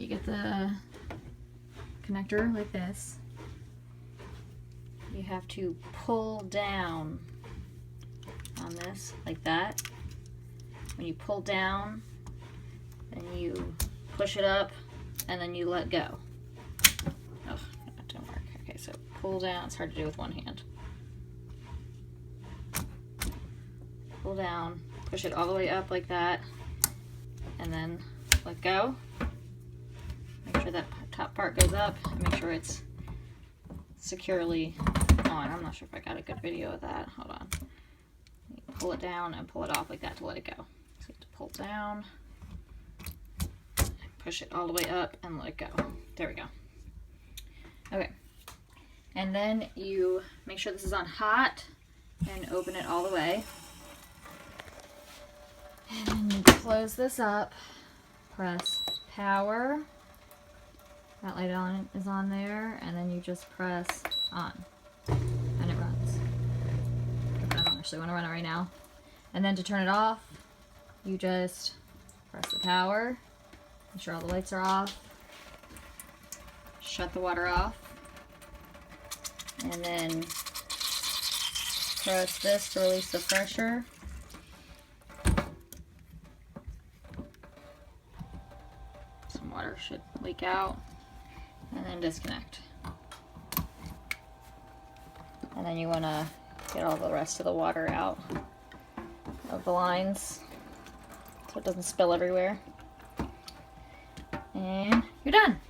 you get the connector like this. You have to pull down on this like that. When you pull down, then you push it up and then you let go. Oh, that didn't work. Okay, so pull down. It's hard to do with one hand. Pull down, push it all the way up like that, and then let go. Make sure that top part goes up and make sure it's securely on. I'm not sure if I got a good video of that. Hold on. You pull it down and pull it off like that to let it go. So you have to pull down, push it all the way up and let it go. There we go. Okay. And then you make sure this is on hot and open it all the way. And then you close this up, press power. That light on is on there, and then you just press on, and it runs. I don't actually want to run it right now. And then to turn it off, you just press the power, make sure all the lights are off, shut the water off, and then press this to release the pressure. Some water should leak out. And then disconnect. And then you want to get all the rest of the water out of the lines so it doesn't spill everywhere. And you're done.